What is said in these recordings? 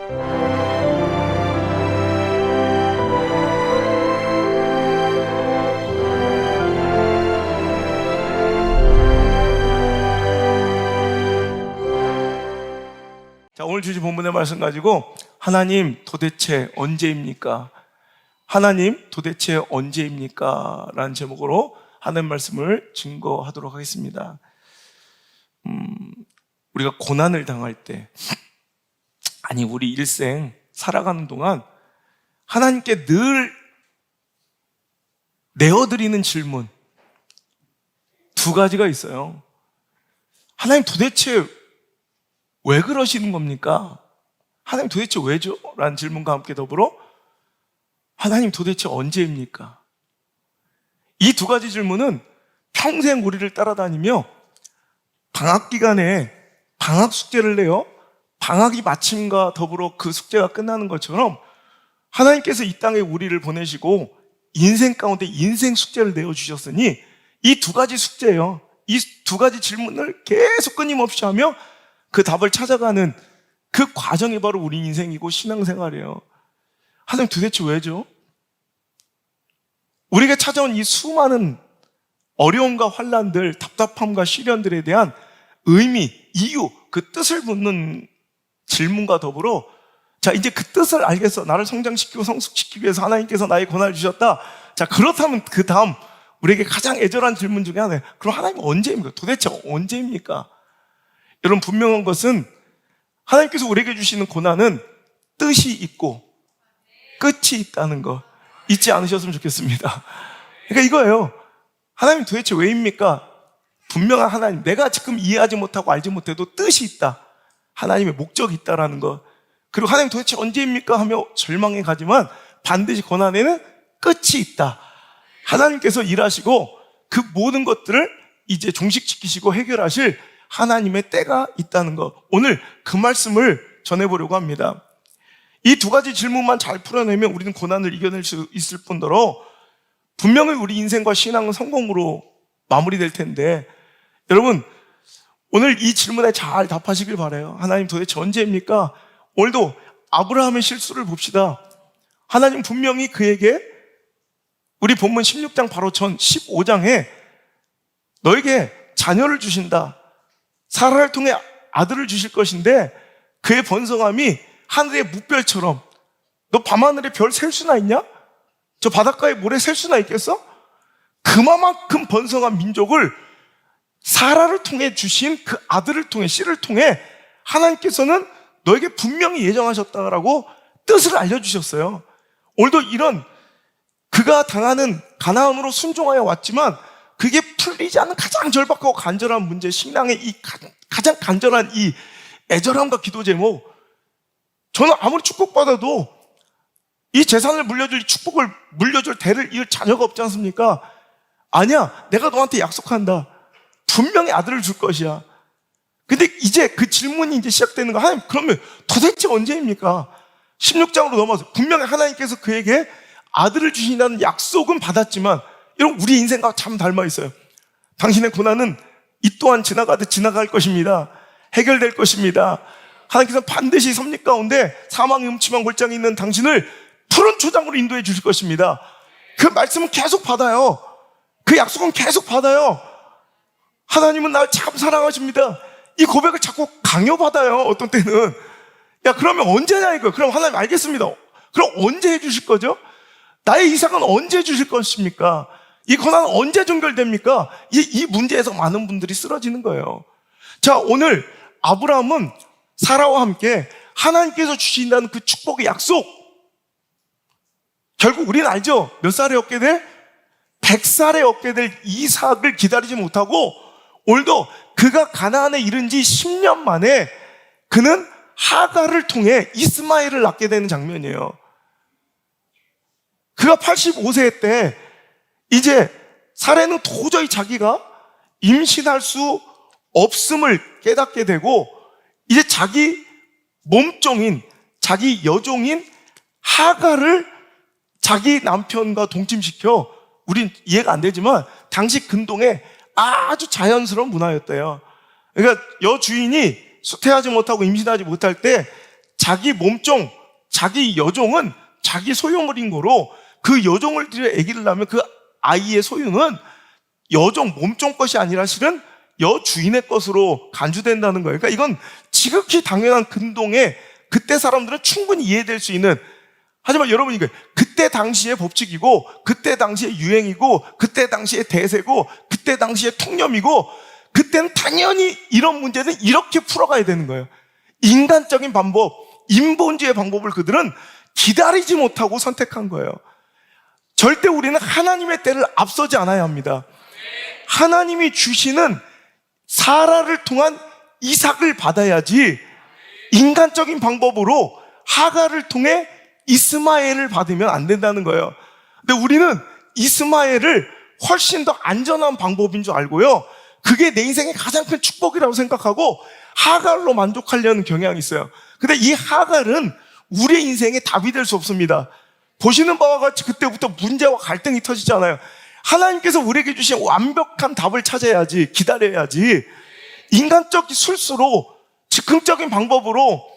자, 오늘 주신 본문의 말씀 가지고 하나님 도대체 언제입니까? 하나님 도대체 언제입니까? 라는 제목으로 하나님 말씀을 증거하도록 하겠습니다. 우리가 고난을 당할 때, 아니 우리 일생 살아가는 동안 하나님께 늘 내어드리는 질문 두 가지가 있어요. 하나님 도대체 왜 그러시는 겁니까? 하나님 도대체 왜죠? 라는 질문과 함께 더불어 하나님 도대체 언제입니까? 이 두 가지 질문은 평생 우리를 따라다니며 방학 기간에 방학 숙제를 내요. 방학이 마침과 더불어 그 숙제가 끝나는 것처럼 하나님께서 이 땅에 우리를 보내시고 인생 가운데 인생 숙제를 내어주셨으니 이 두 가지 숙제예요. 이 두 가지 질문을 계속 끊임없이 하며 그 답을 찾아가는 그 과정이 바로 우리 인생이고 신앙생활이에요. 하나님 도대체 왜죠? 우리에게 찾아온 이 수많은 어려움과 환난들, 답답함과 시련들에 대한 의미, 이유, 그 뜻을 묻는 질문과 더불어 자, 이제 그 뜻을 알겠어. 나를 성장시키고 성숙시키기 위해서 하나님께서 나의 고난을 주셨다. 자, 그렇다면 그 다음 우리에게 가장 애절한 질문 중에 하나예요. 그럼 하나님 언제입니까? 도대체 언제입니까? 여러분, 분명한 것은 하나님께서 우리에게 주시는 고난은 뜻이 있고 끝이 있다는 거 잊지 않으셨으면 좋겠습니다. 그러니까 이거예요. 하나님 도대체 왜입니까? 분명한 하나님, 내가 지금 이해하지 못하고 알지 못해도 뜻이 있다. 하나님의 목적이 있다라는 거. 그리고 하나님 도대체 언제입니까? 하며 절망에 가지만 반드시 고난에는 끝이 있다. 하나님께서 일하시고 그 모든 것들을 이제 종식시키시고 해결하실 하나님의 때가 있다는 것. 오늘 그 말씀을 전해보려고 합니다. 이 두 가지 질문만 잘 풀어내면 우리는 고난을 이겨낼 수 있을 뿐더러 분명히 우리 인생과 신앙은 성공으로 마무리될 텐데, 여러분 오늘 이 질문에 잘 답하시길 바라요. 하나님 도대체 언제입니까? 오늘도 아브라함의 실수를 봅시다. 하나님 분명히 그에게 우리 본문 16장 바로 전 15장에 너에게 자녀를 주신다, 사라를 통해 아들을 주실 것인데 그의 번성함이 하늘의 무별처럼, 너 밤하늘에 별 셀 수나 있냐? 저 바닷가에 모래 셀 수나 있겠어? 그만큼 번성한 민족을 사라를 통해 주신 그 아들을 통해, 씨를 통해 하나님께서는 너에게 분명히 예정하셨다라고 뜻을 알려주셨어요. 오늘도 이런 그가 당하는 가나안으로 순종하여 왔지만 그게 풀리지 않는 가장 절박하고 간절한 문제, 신앙의 이 가장 간절한 이 애절함과 기도 제목, 저는 아무리 축복받아도 이 재산을 물려줄, 축복을 물려줄 대를 이을 자녀가 없지 않습니까? 아니야, 내가 너한테 약속한다. 분명히 아들을 줄 것이야. 근데 이제 그 질문이 이제 시작되는 거. 하나님, 그러면 도대체 언제입니까? 16장으로 넘어서 분명히 하나님께서 그에게 아들을 주신다는 약속은 받았지만, 여러분 우리 인생과 참 닮아 있어요. 당신의 고난은 이 또한 지나가듯 지나갈 것입니다. 해결될 것입니다. 하나님께서 반드시 섭리 가운데 사망의 음침한 골장에 있는 당신을 푸른 초장으로 인도해 주실 것입니다. 그 말씀은 계속 받아요. 그 약속은 계속 받아요. 하나님은 나를 참 사랑하십니다. 이 고백을 자꾸 강요받아요. 어떤 때는. 야, 그러면 언제냐 이거. 그럼 하나님 알겠습니다. 그럼 언제 해주실 거죠? 나의 이삭은 언제 주실 것입니까? 이 고난은 언제 종결됩니까? 이 문제에서 많은 분들이 쓰러지는 거예요. 자, 오늘 아브라함은 사라와 함께 하나님께서 주신다는 그 축복의 약속, 결국 우리는 알죠? 몇 살에 얻게 될? 100살에 얻게 될 이삭을 기다리지 못하고 오늘도 그가 가나안에 이른 지 10년 만에 그는 하갈을 통해 이스마엘을 낳게 되는 장면이에요. 그가 85세 때 이제 사례는 도저히 자기가 임신할 수 없음을 깨닫게 되고 이제 자기 몸종인, 자기 여종인 하갈을 자기 남편과 동침시켜, 우린 이해가 안 되지만 당시 근동에 아주 자연스러운 문화였대요. 그러니까 여주인이 수태하지 못하고 임신하지 못할 때 자기 몸종, 자기 여종은 자기 소유물인 거로 그 여종을 들여 아기를 낳으면 그 아이의 소유는 여종, 몸종 것이 아니라 실은 여주인의 것으로 간주된다는 거예요. 그러니까 이건 지극히 당연한 근동에 그때 사람들은 충분히 이해될 수 있는, 하지만 여러분 이거 그때 당시의 법칙이고 그때 당시의 유행이고 그때 당시의 대세고 그때 당시의 통념이고 그때는 당연히 이런 문제는 이렇게 풀어가야 되는 거예요. 인간적인 방법, 인본주의 방법을 그들은 기다리지 못하고 선택한 거예요. 절대 우리는 하나님의 때를 앞서지 않아야 합니다. 하나님이 주시는 사라를 통한 이삭을 받아야지 인간적인 방법으로 하갈을 통해 이스마엘을 받으면 안 된다는 거예요. 근데 우리는 이스마엘을 훨씬 더 안전한 방법인 줄 알고요, 그게 내 인생의 가장 큰 축복이라고 생각하고 하갈로 만족하려는 경향이 있어요. 근데 이 하갈은 우리의 인생의 답이 될 수 없습니다. 보시는 바와 같이 그때부터 문제와 갈등이 터지잖아요. 하나님께서 우리에게 주신 완벽한 답을 찾아야지, 기다려야지 인간적 술수로 즉흥적인 방법으로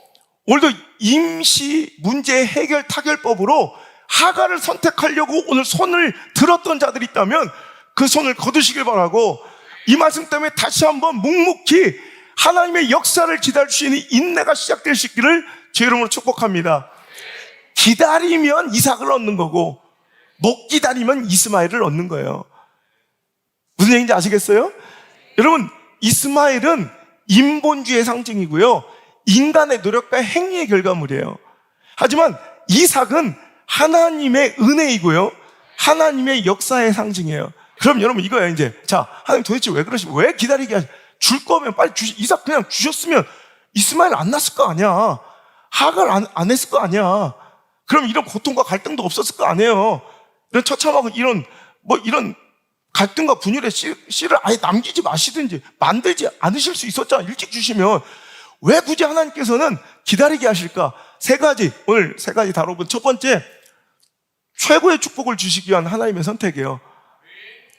오늘도 임시 문제 해결 타결법으로 하갈을 선택하려고 오늘 손을 들었던 자들이 있다면 그 손을 거두시길 바라고, 이 말씀 때문에 다시 한번 묵묵히 하나님의 역사를 기다릴 수 있는 인내가 시작될 수 있기를 제 이름으로 축복합니다. 기다리면 이삭을 얻는 거고 못 기다리면 이스마엘을 얻는 거예요. 무슨 얘기인지 아시겠어요? 여러분, 이스마엘은 인본주의의 상징이고요, 인간의 노력과 행위의 결과물이에요. 하지만 이삭은 하나님의 은혜이고요, 하나님의 역사의 상징이에요. 그럼 여러분 이거예요. 이제 자, 하나님 도대체 왜 그러시고 왜 기다리게 하시? 줄 거면 빨리 이삭 그냥 주셨으면 이스마엘 안 났을 거 아니야. 하갈 안 했을 거 아니야. 그럼 이런 고통과 갈등도 없었을 거 아니에요. 이런 처참하고 이런 갈등과 분열의 씨를 아예 남기지 마시든지 만들지 않으실 수 있었잖아. 일찍 주시면 왜 굳이 하나님께서는 기다리게 하실까? 오늘 세 가지 다뤄본 첫 번째, 최고의 축복을 주시기 위한 하나님의 선택이에요.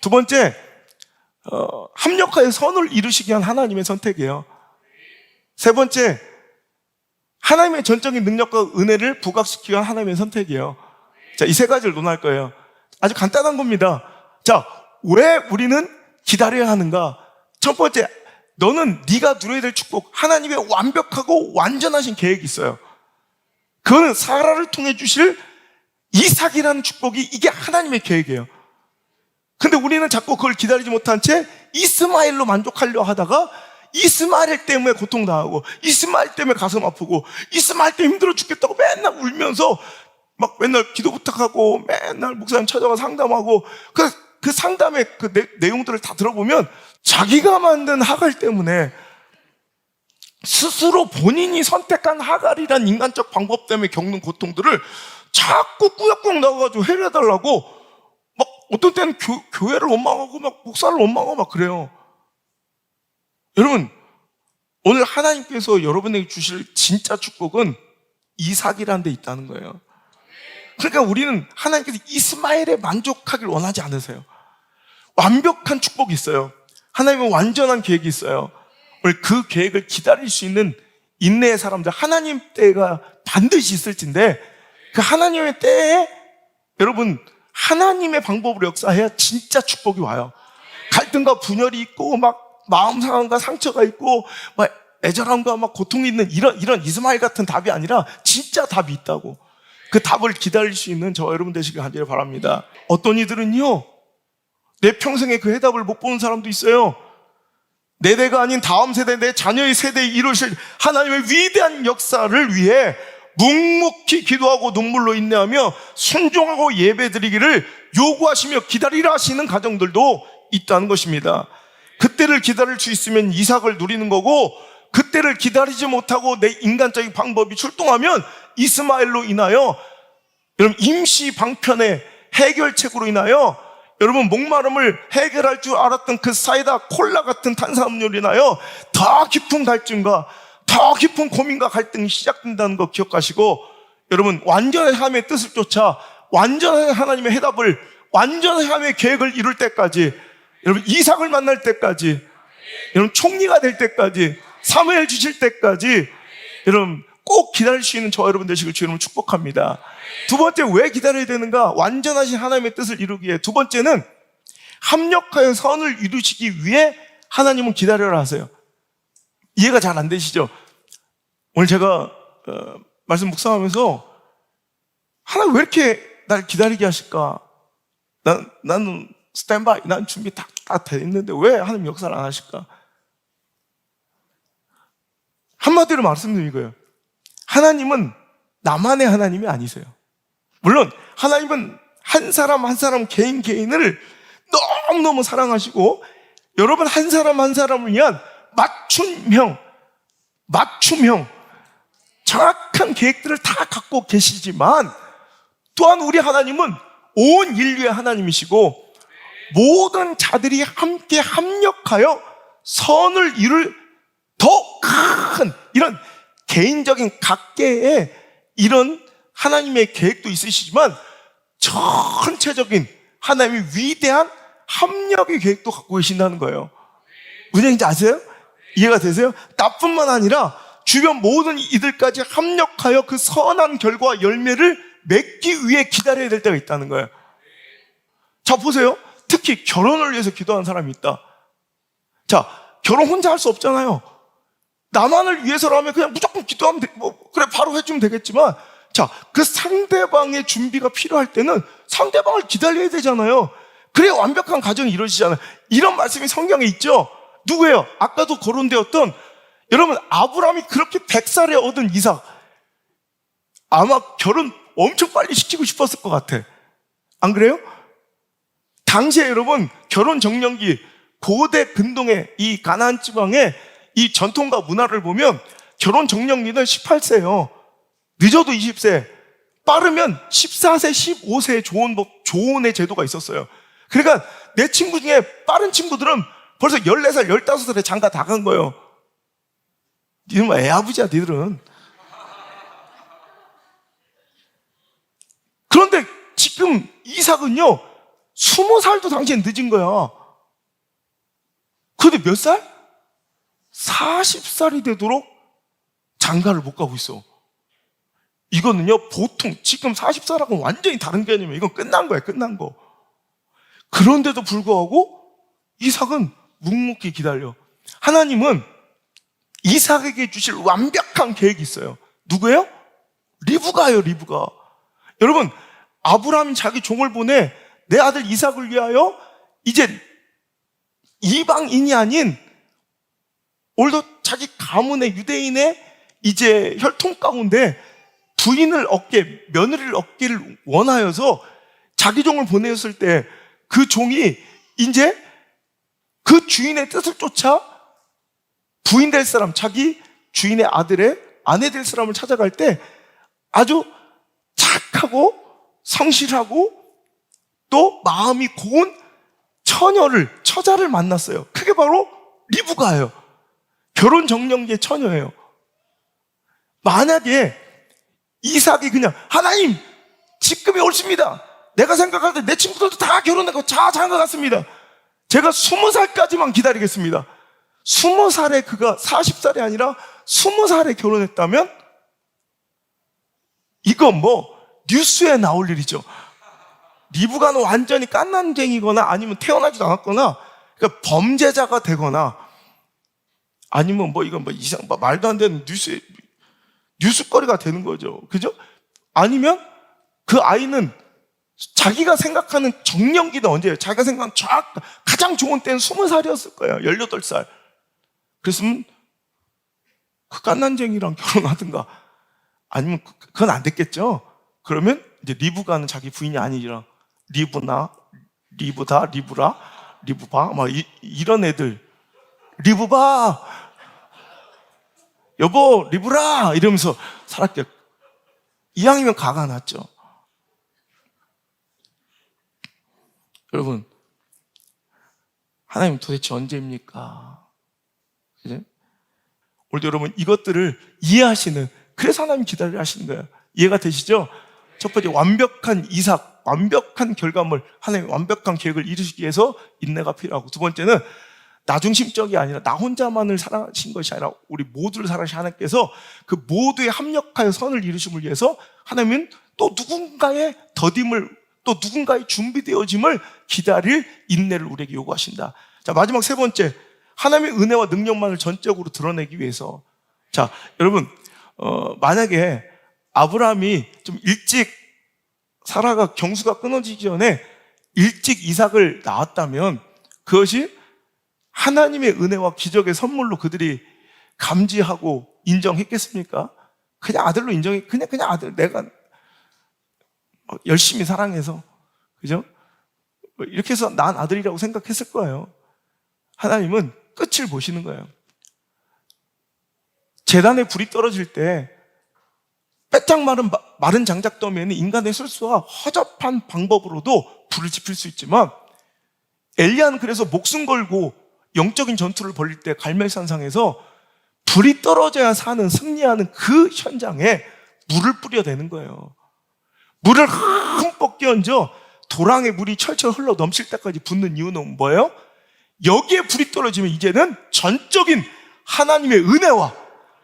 두 번째, 합력하여 선을 이루시기 위한 하나님의 선택이에요. 세 번째, 하나님의 전적인 능력과 은혜를 부각시키기 위한 하나님의 선택이에요. 자, 이 세 가지를 논할 거예요. 아주 간단한 겁니다. 자, 왜 우리는 기다려야 하는가? 첫 번째, 너는 네가 누려야 될 축복, 하나님의 완벽하고 완전하신 계획이 있어요. 그거는 사라를 통해 주실 이삭이라는 축복이, 이게 하나님의 계획이에요. 근데 우리는 자꾸 그걸 기다리지 못한 채 이스마엘로 만족하려 하다가 이스마엘 때문에 고통당하고 이스마엘 때문에 가슴 아프고 이스마엘 때문에 힘들어 죽겠다고 맨날 울면서 막 맨날 기도 부탁하고 맨날 목사님 찾아가 상담하고 그 상담의 그 내용들을 다 들어보면 자기가 만든 하갈 때문에, 스스로 본인이 선택한 하갈이란 인간적 방법 때문에 겪는 고통들을 자꾸 꾸역꾸역 나와가지고 해결해달라고 막 어떤 때는 교회를 원망하고 막 목사를 원망하고 막 그래요. 여러분, 오늘 하나님께서 여러분에게 주실 진짜 축복은 이삭이라는 데 있다는 거예요. 그러니까 우리는 하나님께서 이스마엘에 만족하길 원하지 않으세요. 완벽한 축복이 있어요. 하나님은 완전한 계획이 있어요. 오늘 그 계획을 기다릴 수 있는 인내의 사람들, 하나님 때가 반드시 있을진데 그 하나님의 때에 여러분 하나님의 방법으로 역사해야 진짜 축복이 와요. 갈등과 분열이 있고 막 마음 상함과 상처가 있고 막 애절함과 막 고통이 있는 이런 이스마엘 같은 답이 아니라 진짜 답이 있다고. 그 답을 기다릴 수 있는 저와 여러분 되시길 간절히 바랍니다. 어떤 이들은요, 내 평생에 그 해답을 못 보는 사람도 있어요. 내 대가 아닌 다음 세대, 내 자녀의 세대에 이루실 하나님의 위대한 역사를 위해 묵묵히 기도하고 눈물로 인내하며 순종하고 예배드리기를 요구하시며 기다리라 하시는 가정들도 있다는 것입니다. 그때를 기다릴 수 있으면 이삭을 누리는 거고, 그때를 기다리지 못하고 내 인간적인 방법이 출동하면 이스마엘로 인하여 여러분 임시 방편의 해결책으로 인하여 여러분 목마름을 해결할 줄 알았던 그 사이다 콜라 같은 탄산음료로 인하여 더 깊은 갈증과 더 깊은 고민과 갈등이 시작된다는 거 기억하시고, 여러분 완전한 하나님의 뜻을 쫓아 완전한 하나님의 해답을, 완전한 하나님의 계획을 이룰 때까지, 여러분 이삭을 만날 때까지, 여러분 총리가 될 때까지, 사무엘 주실 때까지 여러분 꼭 기다릴 수 있는 저와 여러분 되시길 주님으로 축복합니다. 두 번째, 왜 기다려야 되는가? 완전하신 하나님의 뜻을 이루기 위해. 두 번째는 합력하여 선을 이루시기 위해 하나님은 기다려라 하세요. 이해가 잘 안 되시죠? 오늘 제가 말씀 묵상하면서 하나님 왜 이렇게 날 기다리게 하실까? 나는 스탠바이, 난 준비 다 돼 있는데 왜 하나님 역사를 안 하실까? 한마디로 말씀드리는 거예요. 하나님은 나만의 하나님이 아니세요. 물론 하나님은 한 사람 한 사람 개인을 너무너무 사랑하시고 여러분 한 사람 한 사람을 위한 맞춤형 정확한 계획들을 다 갖고 계시지만 또한 우리 하나님은 온 인류의 하나님이시고 모든 자들이 함께 합력하여 선을 이룰 더 큰 이런 개인적인 각계의 이런 하나님의 계획도 있으시지만 전체적인 하나님의 위대한 합력의 계획도 갖고 계신다는 거예요. 무슨 얘기인지 아세요? 이해가 되세요? 나뿐만 아니라 주변 모든 이들까지 합력하여 그 선한 결과와 열매를 맺기 위해 기다려야 될 때가 있다는 거예요. 자, 보세요. 특히 결혼을 위해서 기도하는 사람이 있다. 자, 결혼 혼자 할 수 없잖아요. 나만을 위해서라면 그냥 무조건 기도하면 그래 바로 해주면 되겠지만, 자, 그 상대방의 준비가 필요할 때는 상대방을 기다려야 되잖아요. 그래야 완벽한 가정이 이루어지잖아요. 이런 말씀이 성경에 있죠. 누구예요? 아까도 거론되었던 여러분 아브라함이 그렇게 100살에 얻은 이삭, 아마 결혼 엄청 빨리 시키고 싶었을 것 같아. 안 그래요? 당시에 여러분 결혼 정년기 고대 근동의 이 가나안 지방의 이 전통과 문화를 보면 결혼 정년기는 18세예요. 늦어도 20세, 빠르면 14세, 15세의 조혼의 제도가 있었어요. 그러니까 내 친구 중에 빠른 친구들은 벌써 14살, 15살에 장가 다 간 거예요. 니들은 뭐 애아부지야, 니들은. 그런데 지금 이삭은요, 20살도 당시엔 늦은 거야. 그런데 몇 살? 40살이 되도록 장가를 못 가고 있어. 이거는요, 보통 지금 40살하고는 완전히 다른 개념이에요. 이건 끝난 거야, 끝난 거. 그런데도 불구하고 이삭은 묵묵히 기다려. 하나님은 이삭에게 주실 완벽한 계획이 있어요. 누구예요? 리브가예요, 리브가. 여러분, 아브라함이 자기 종을 보내 내 아들 이삭을 위하여 이제 이방인이 아닌 오늘도 자기 가문의 유대인의 이제 혈통 가운데 부인을 얻게, 며느리를 얻기를 원하여서 자기 종을 보내었을 때 그 종이 이제 그 주인의 뜻을 쫓아 부인 될 사람, 자기 주인의 아들의 아내 될 사람을 찾아갈 때 아주 착하고 성실하고 또 마음이 고운 처자를 만났어요. 그게 바로 리브가예요. 결혼 정년기의 처녀예요. 만약에 이삭이 그냥 하나님 지금이 옳습니다. 내가 생각할 때 내 친구들도 다 결혼하고 다 장가 갔습니다. 제가 20살까지만 기다리겠습니다. 20살에 그가 40살이 아니라 20살에 결혼했다면 이건 뭐 뉴스에 나올 일이죠. 리브가는 완전히 깐난쟁이거나 아니면 태어나지도 않았거나 그러니까 범죄자가 되거나 아니면 뭐 이건 뭐 이상 말도 안 되는 뉴스거리가 되는 거죠. 그죠? 아니면 그 아이는 자기가 생각하는 정년기는 언제예요? 자기가 생각하는 가장 좋은 때는 20살이었을 거예요. 18살. 그랬으면 그 깐난쟁이랑 결혼하든가 아니면 그건 안 됐겠죠. 그러면 이제 리브가는 자기 부인이 아니라 리브나, 리브다, 리브라, 리브바 막 이런 애들 리브바 여보 리브라 이러면서 살았겠. 이왕이면 가가 났죠. 여러분, 하나님 도대체 언제입니까? 그죠? 오늘도 여러분 이것들을 이해하시는, 그래서 하나님 기다리려 하시는 거예요. 이해가 되시죠? 첫 번째, 완벽한 이삭, 완벽한 결과물, 하나님의 완벽한 계획을 이루시기 위해서 인내가 필요하고, 두 번째는 나중심적이 아니라 나 혼자만을 사랑하신 것이 아니라 우리 모두를 사랑하신 하나님께서 그 모두에 합력하여 선을 이루심을 위해서 하나님은 또 누군가의 더딤을, 또 누군가의 준비되어짐을 기다릴 인내를 우리에게 요구하신다. 자, 마지막 세 번째, 하나님의 은혜와 능력만을 전적으로 드러내기 위해서. 자, 여러분, 만약에 아브라함이 좀 일찍, 사라가 경수가 끊어지기 전에 일찍 이삭을 낳았다면 그것이 하나님의 은혜와 기적의 선물로 그들이 감지하고 인정했겠습니까? 그냥 아들로 그냥 아들, 내가 열심히 사랑해서, 그죠? 이렇게 해서 난 아들이라고 생각했을 거예요. 하나님은 끝을 보시는 거예요. 제단에 불이 떨어질 때 빼짝 마른 장작더미에는 인간의 술수와 허접한 방법으로도 불을 지필 수 있지만, 엘리야는 그래서 목숨 걸고 영적인 전투를 벌일 때 갈멜산상에서 불이 떨어져야 사는, 승리하는 그 현장에 물을 뿌려대는 거예요. 물을 흠뻑 끼얹어 도랑에 물이 철철 흘러 넘칠 때까지 붓는 이유는 뭐예요? 여기에 불이 떨어지면 이제는 전적인 하나님의 은혜와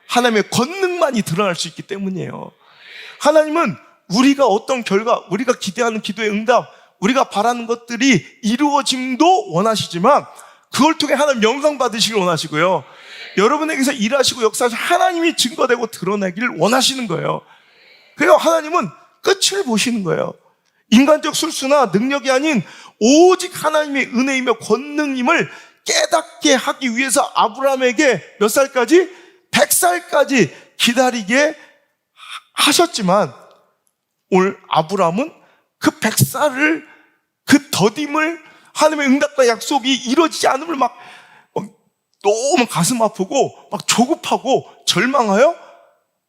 하나님의 권능만이 드러날 수 있기 때문이에요. 하나님은 우리가 어떤 결과, 우리가 기대하는 기도의 응답, 우리가 바라는 것들이 이루어짐도 원하시지만 그걸 통해 하나님 영광 받으시길 원하시고요. 여러분에게서 일하시고 역사하시고 하나님이 증거되고 드러내기를 원하시는 거예요. 그래서 하나님은 끝을 보시는 거예요. 인간적 술수나 능력이 아닌 오직 하나님의 은혜이며 권능임을 깨닫게 하기 위해서 아브라함에게 몇 살까지? 100살까지 기다리게 하셨지만 오늘 아브라함은 그 100살을, 그 더딤을, 하나님의 응답과 약속이 이루어지지 않음을 막 너무 가슴 아프고 막 조급하고 절망하여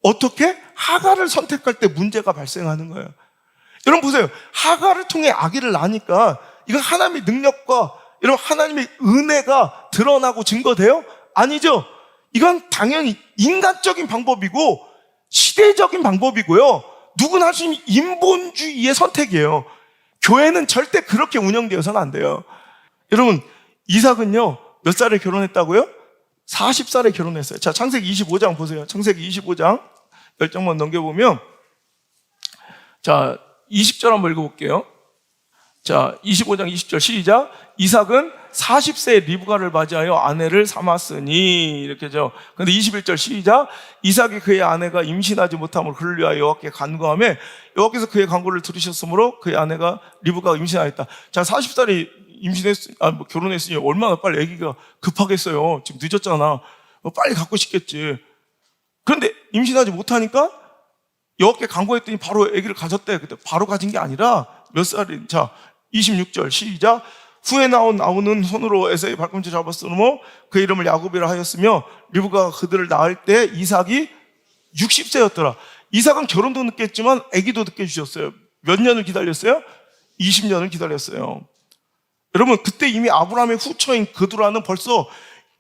어떻게? 하갈을 선택할 때 문제가 발생하는 거예요. 여러분 보세요. 하갈을 통해 아기를 낳으니까 이건 하나님의 능력과 여러분 하나님의 은혜가 드러나고 증거돼요? 아니죠. 이건 당연히 인간적인 방법이고 시대적인 방법이고요. 누구나 할 수 있는 인본주의의 선택이에요. 교회는 절대 그렇게 운영되어서는 안 돼요. 여러분, 이삭은요, 몇 살에 결혼했다고요? 40살에 결혼했어요. 자, 창세기 25장 보세요. 창세기 25장 10장만 넘겨보면, 자, 20절 한번 읽어볼게요. 자, 25장 20절 시작. 이삭은 40세에 리브가를 맞이하여 아내를 삼았으니, 이렇게죠. 근데 21절 시작. 이삭이 그의 아내가 임신하지 못함을 그를 위하여 여호와께 간구하며 여호와께서 그의 간구를 들으셨으므로 그의 아내가 리브가가 임신하였다. 자, 40살에 결혼했으니 얼마나 빨리 아기가 급하겠어요. 지금 늦었잖아. 빨리 갖고 싶겠지. 그런데 임신하지 못하니까 여호와께 간구했더니 바로 아기를 가졌대. 근데 바로 가진 게 아니라 몇 살이? 자, 26절 시작. 후에 나온 아우는 손으로 에서의 발꿈치 잡았으므로 그 이름을 야곱이라 하였으며 리브가가 그들을 낳을 때 이삭이 60세였더라. 이삭은 결혼도 늦게 했지만 아기도 늦게 주셨어요. 몇 년을 기다렸어요? 20년을 기다렸어요. 여러분, 그때 이미 아브라함의 후처인 그두라는 벌써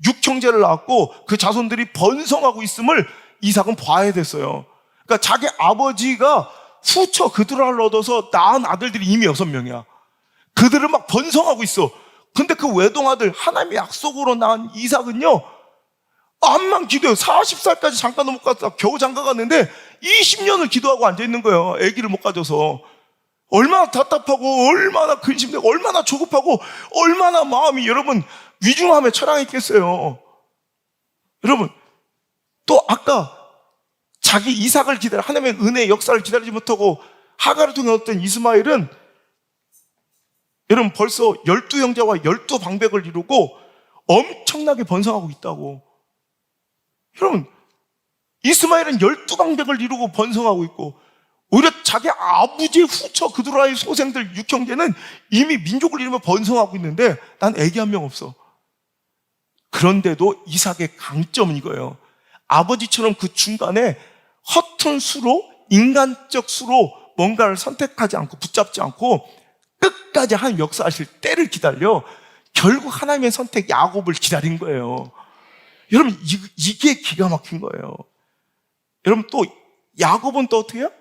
6형제를 낳았고 그 자손들이 번성하고 있음을 이삭은 봐야 됐어요. 그러니까 자기 아버지가 후처 그두라를 얻어서 낳은 아들들이 이미 6명이야. 그들은 막 번성하고 있어. 근데 그 외동아들, 하나님의 약속으로 낳은 이삭은요, 암만 기도해요. 40살까지 잠깐 못 갔다 겨우 장가 갔는데 20년을 기도하고 앉아있는 거예요. 아기를 못 가져서. 얼마나 답답하고 얼마나 근심되고 얼마나 조급하고 얼마나 마음이 여러분 위중함에 처량했겠어요. 여러분, 또 아까 자기 이삭을 하나님의 은혜의 역사를 기다리지 못하고 하갈을 통해 얻던 이스마엘은 여러분 벌써 12형제와 12방백을 이루고 엄청나게 번성하고 있다고. 여러분, 이스마엘은 12방백을 이루고 번성하고 있고 오히려 자기 아버지의 후처 그두라의 소생들 6형제는 이미 민족을 이루며 번성하고 있는데 난 애기 한 명 없어. 그런데도 이삭의 강점은 이거예요. 아버지처럼 그 중간에 허튼 수로, 인간적 수로 뭔가를 선택하지 않고 붙잡지 않고 끝까지 하나님 역사하실 때를 기다려 결국 하나님의 선택 야곱을 기다린 거예요. 여러분, 이게 기가 막힌 거예요. 여러분, 또 야곱은 또 어떻게 해요?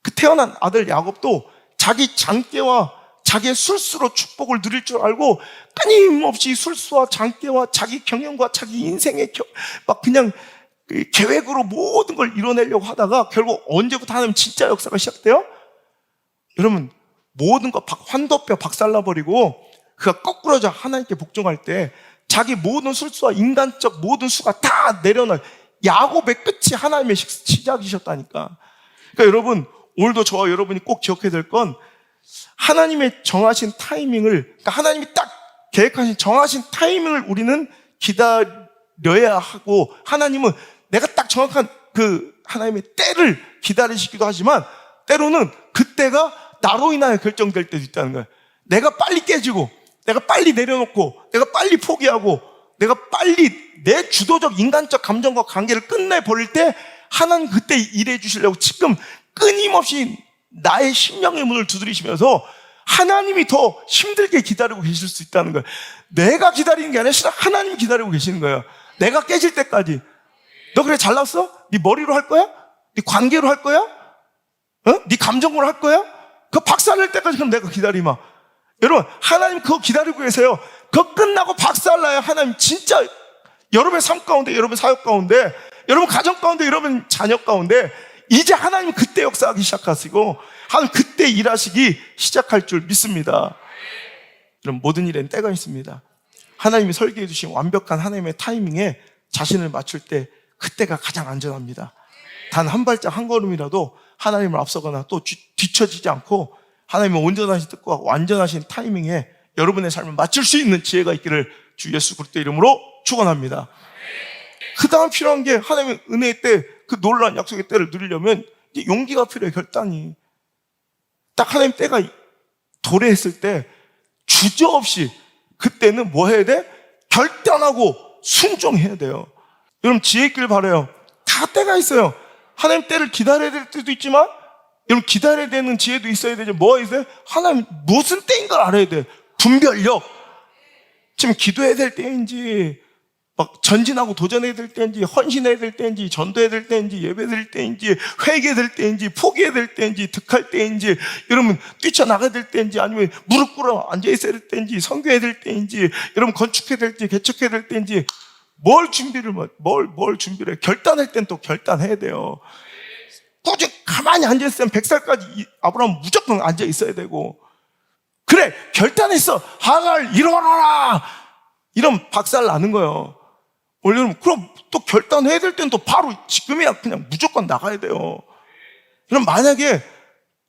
그 태어난 아들 야곱도 자기 장께와 자기의 술수로 축복을 누릴 줄 알고 끊임없이 술수와 장대와 자기 경영과 자기 인생의 막 그냥 계획으로 모든 걸 이뤄내려고 하다가 결국 언제부터 하나님 진짜 역사가 시작돼요? 여러분, 모든 거 환도뼈 박살나버리고 그가 거꾸로져 하나님께 복종할 때 자기 모든 술수와 인간적 모든 수가 다 내려놔요. 야곱의 끝이 하나님의 시작이셨다니까. 그러니까 여러분, 오늘도 저와 여러분이 꼭 기억해야 될 건 하나님의 정하신 타이밍을, 그러니까 하나님이 딱 계획하신 정하신 타이밍을 우리는 기다려야 하고, 하나님은 내가 딱 정확한 그 하나님의 때를 기다리시기도 하지만 때로는 그때가 나로 인하여 결정될 때도 있다는 거예요. 내가 빨리 깨지고, 내가 빨리 내려놓고, 내가 빨리 포기하고, 내가 빨리 내 주도적 인간적 감정과 관계를 끝내버릴 때 하나님 그때 일해 주시려고 지금 끊임없이 나의 심령의 문을 두드리시면서 하나님이 더 힘들게 기다리고 계실 수 있다는 거예요. 내가 기다리는 게 아니라 하나님이 기다리고 계시는 거예요. 내가 깨질 때까지. 너 그래 잘났어? 네 머리로 할 거야? 네 관계로 할 거야? 네 감정으로 할 거야? 그 박살날 때까지 그럼 내가 기다리마. 여러분, 하나님 그거 기다리고 계세요. 그거 끝나고 박살나야 하나님 진짜 여러분의 삶 가운데, 여러분 사역 가운데, 여러분 가정 가운데, 여러분 자녀 가운데 이제 하나님 그때 역사하기 시작하시고 하나님 그때 일하시기 시작할 줄 믿습니다. 여러분, 모든 일엔 때가 있습니다. 하나님이 설계해 주신 완벽한 하나님의 타이밍에 자신을 맞출 때 그때가 가장 안전합니다. 단 한 발짝 한 걸음이라도 하나님을 앞서거나 또 뒤처지지 않고 하나님의 온전하신 뜻과 완전하신 타이밍에 여러분의 삶을 맞출 수 있는 지혜가 있기를 주 예수 그리스도의 이름으로 축원합니다. 그 다음 필요한 게 하나님의 은혜의 때, 그 놀라운 약속의 때를 누리려면 용기가 필요해요. 결단이. 딱 하나님 때가 도래했을 때 주저없이 그때는 뭐 해야 돼? 결단하고 순종해야 돼요. 여러분, 지혜 있길 바라요. 다 때가 있어요. 하나님 때를 기다려야 될 때도 있지만 여러분, 기다려야 되는 지혜도 있어야 되죠. 뭐가 있어요? 하나님 무슨 때인 걸 알아야 돼. 분별력. 지금 기도해야 될 때인지, 막 전진하고 도전해야 될 때인지, 헌신해야 될 때인지, 전도해야 될 때인지, 예배드릴 때인지, 회개해야 될 때인지, 포기해야 될 때인지, 득할 때인지, 여러분 뛰쳐나가야 될 때인지, 아니면 무릎 꿇어 앉아있어야 될 때인지, 선교해야 될 때인지, 여러분 건축해야 될지, 개척해야 될 때인지, 뭘 준비를 해. 결단할 땐 또 결단해야 돼요. 꾸준히 가만히 앉아있으면 100살까지 아브라함은 무조건 앉아있어야 되고, 그래 결단했어, 하갈 일어나라, 이러면 박살 나는 거예요. 원래는 그럼 또 결단해야 될 땐 또 바로 지금이야 그냥 무조건 나가야 돼요. 그럼 만약에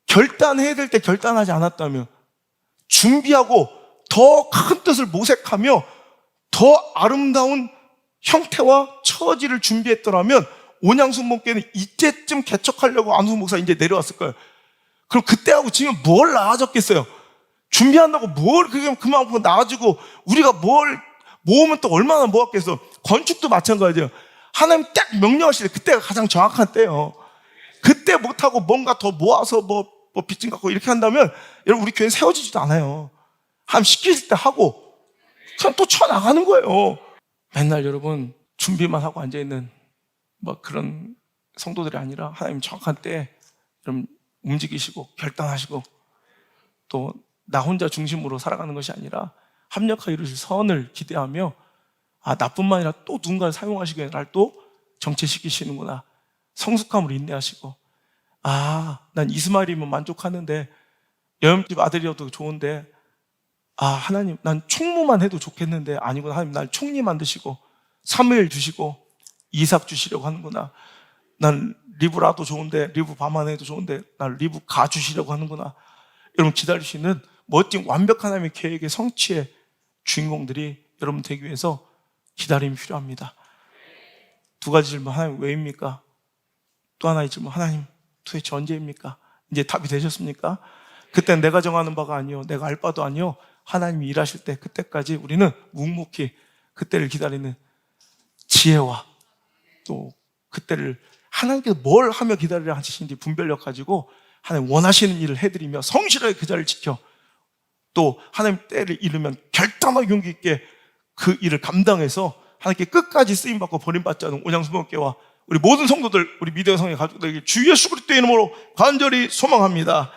결단해야 될 때 결단하지 않았다면, 준비하고 더 큰 뜻을 모색하며 더 아름다운 형태와 처지를 준비했더라면 온양수 목회는 이때쯤 개척하려고 안수 목사 이제 내려왔을 거예요. 그럼 그때하고 지금 뭘 나아졌겠어요? 준비한다고 뭘 그만큼 나아지고 우리가 뭘 모으면 또 얼마나 모았겠어. 건축도 마찬가지예요. 하나님 딱 명령하실 때 그때가 가장 정확한 때예요. 그때 못하고 뭔가 더 모아서 뭐 빚진 갖고 이렇게 한다면 여러분 우리 교회 세워지지도 않아요. 하나님 시키실 때 하고 그냥 또 쳐나가는 거예요. 맨날 여러분 준비만 하고 앉아있는 뭐 그런 성도들이 아니라 하나님 정확한 때에 여러분 움직이시고 결단하시고 또 나 혼자 중심으로 살아가는 것이 아니라 합력하여 이루실 선을 기대하며 나뿐만 아니라 또 누군가를 사용하시기에 날 또 정체시키시는구나. 성숙함으로 인내하시고 난 이스마엘이면 만족하는데 여염집 아들이어도 좋은데 하나님 난 총무만 해도 좋겠는데 아니구나. 하나님 날 총리 만드시고 사무엘 주시고 이삭 주시려고 하는구나. 난 리브라도 좋은데 리브 바만 해도 좋은데 난 리브 가 주시려고 하는구나. 여러분 기다리시는 멋진 완벽한 하나님의 계획의 성취의 주인공들이 여러분 되기 위해서 기다림이 필요합니다. 두 가지 질문. 하나님 왜입니까? 또 하나의 질문. 하나님 도대체 언제입니까? 이제 답이 되셨습니까? 그땐 내가 정하는 바가 아니요 내가 알 바도 아니요 하나님이 일하실 때 그때까지 우리는 묵묵히 그때를 기다리는 지혜와 또 그때를 하나님께서 뭘 하며 기다리라 하시는지 분별력 가지고 하나님 원하시는 일을 해드리며 성실하게 그 자리를 지켜 또 하나님 때를 이루면 결단하고 용기 있게 그 일을 감당해서 하나님께 끝까지 쓰임받고 버림받지 않은 온양수목교와 우리 모든 성도들, 우리 미디어 성의 가족들에게 주 예수 그리스도의 이름으로 간절히 소망합니다.